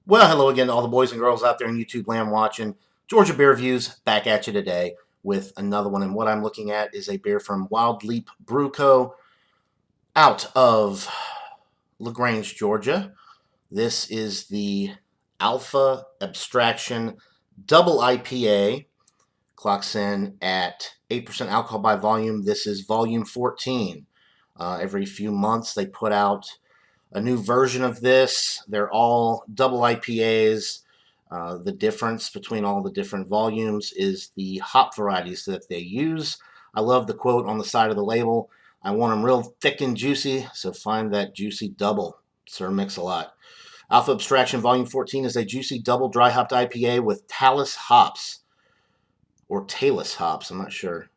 Well, hello again to all the boys and girls out there in YouTube land watching. Georgia Beer Reviews back at you today with another one. And what I'm looking at is a beer from Wild Leap Brew Co. out of LaGrange, Georgia. This is the Alpha Abstraction Double IPA. Clocks in at 8% alcohol by volume. This is volume 14. Every few months they put out a new version of this. They're all double IPAs. The difference between all the different volumes is the hop varieties that they use. I love the quote on the side of the label. I want them real thick and juicy, so find that juicy double. Sir Mix-a-Lot. Alpha Abstraction Volume 14 is a juicy double dry hopped IPA with Talus hops. Or Talus hops, I'm not sure.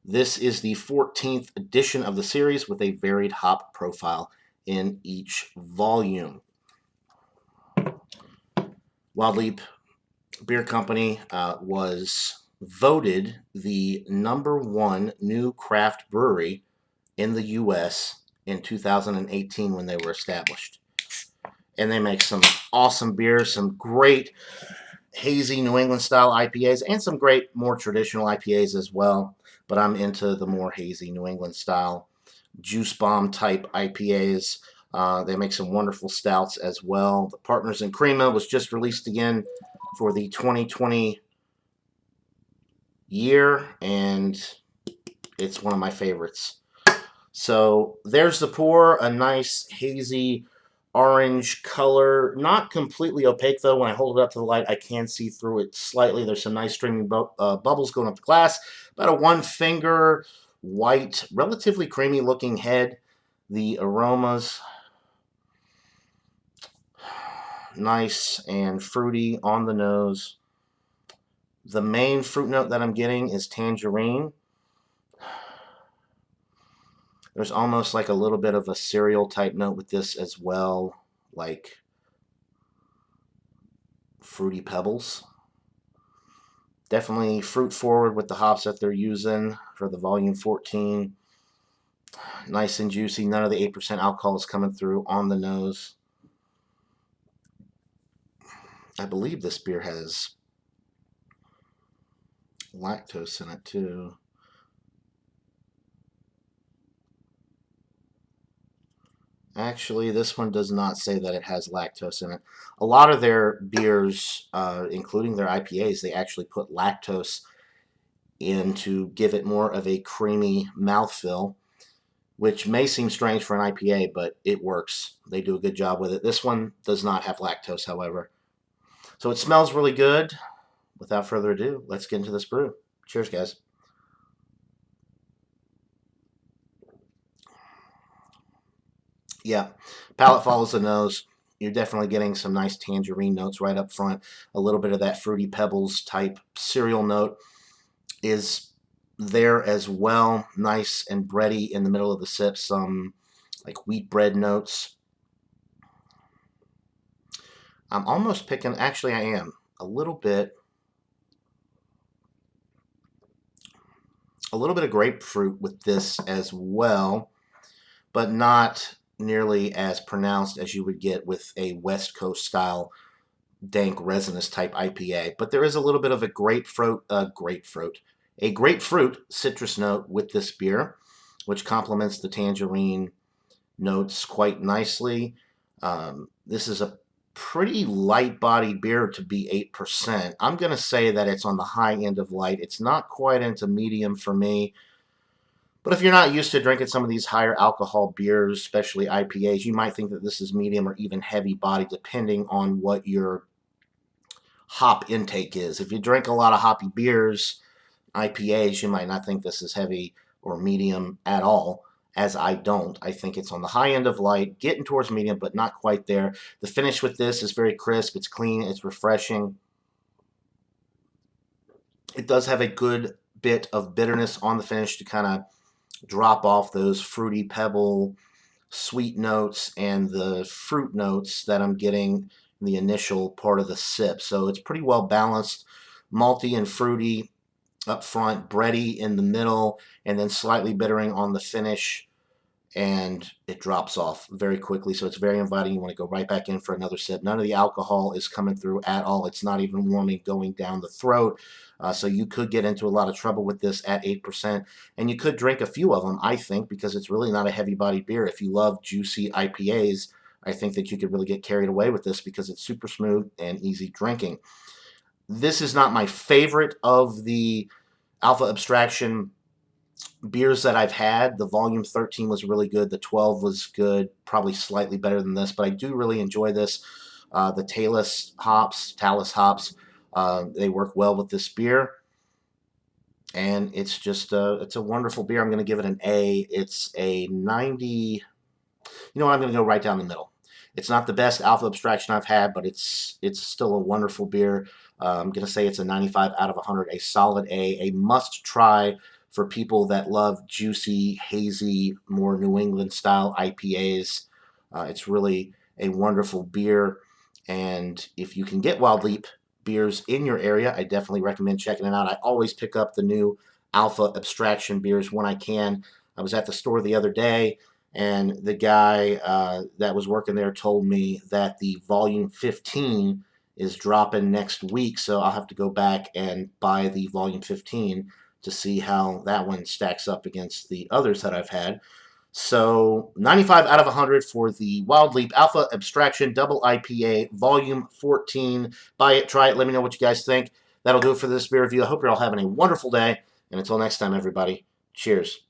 This is the 14th edition of the series with a varied hop profile in each volume. Wild Leap Beer Company was voted the #1 new craft brewery in the U.S. in 2018 when they were established. And they make some awesome beers, some great hazy New England style IPAs, and some great more traditional IPAs as well. But I'm into the more hazy New England style juice bomb type IPAs. They make some wonderful stouts as well. The Partners in Crema was just released again for the 2020 year, and it's one of my favorites. So there's the pour, a nice hazy orange color, not completely opaque though. When I hold it up to the light, I can see through it slightly. There's some nice streaming bubbles going up the glass. About a 1 finger white, relatively creamy looking head. The aromas, nice and fruity on the nose. The main fruit note that I'm getting is tangerine. There's almost like a little bit of a cereal type note with this as well, like Fruity Pebbles. Definitely fruit forward with the hops that they're using for the volume 14. Nice and juicy. None of the 8% alcohol is coming through on the nose. I believe this beer has lactose in it too. Actually, this one does not say that it has lactose in it. A lot of their beers, including their IPAs, they actually put lactose in to give it more of a creamy mouthfeel, which may seem strange for an IPA, but it works. They do a good job with it. This one does not have lactose, however. So it smells really good. Without further ado, let's get into this brew. Cheers, guys. Yeah, palate follows the nose. You're definitely getting some nice tangerine notes right up front. A little bit of that Fruity Pebbles type cereal note is there as well. Nice and bready in the middle of the sip. Some like wheat bread notes. I'm almost picking, actually I am, a little bit of grapefruit with this as well, but not nearly as pronounced as you would get with a West Coast style dank resinous type IPA. But there is a little bit of a grapefruit citrus note with this beer, which complements the tangerine notes quite nicely. This is a pretty light-bodied beer to be 8%. I'm going to say that it's on the high end of light. It's not quite into medium for me. But if you're not used to drinking some of these higher alcohol beers, especially IPAs, you might think that this is medium or even heavy body, depending on what your hop intake is. If you drink a lot of hoppy beers, IPAs, you might not think this is heavy or medium at all, as I don't. I think it's on the high end of light, getting towards medium, but not quite there. The finish with this is very crisp. It's clean. It's refreshing. It does have a good bit of bitterness on the finish to kind of drop off those fruity pebble sweet notes and the fruit notes that I'm getting in the initial part of the sip. So it's pretty well balanced, malty and fruity up front, bready in the middle, and then slightly bittering on the finish and it drops off very quickly. So it's very inviting. You want to go right back in for another sip. None of the alcohol is coming through at all. It's not even warming going down the throat. So you could get into a lot of trouble with this at 8%. And you could drink a few of them, I think, because it's really not a heavy bodied beer. If you love juicy IPAs, I think that you could really get carried away with this because it's super smooth and easy drinking. This is not my favorite of the Alpha Abstraction beers that I've had. The Volume 13 was really good. The 12 was good, probably slightly better than this, but I do really enjoy this. The Talus hops, they work well with this beer, and it's just it's a wonderful beer. I'm going to give it an A. It's a 90. You know what? I'm going to go right down the middle. It's not the best Alpha Abstraction I've had, but it's still a wonderful beer. I'm going to say it's a 95 out of 100, a solid A must try for people that love juicy, hazy, more New England style IPAs. It's really a wonderful beer. And if you can get Wild Leap beers in your area, I definitely recommend checking it out. I always pick up the new Alpha Abstraction beers when I can. I was at the store the other day, and the guy that was working there told me that the Volume 15 is dropping next week, so I'll have to go back and buy the Volume 15 to see how that one stacks up against the others that I've had. So 95 out of 100 for the Wild Leap Alpha Abstraction Double IPA Volume 14. Buy it, try it, let me know what you guys think. That'll do it for this beer review. I hope you're all having a wonderful day, and until next time, everybody, cheers.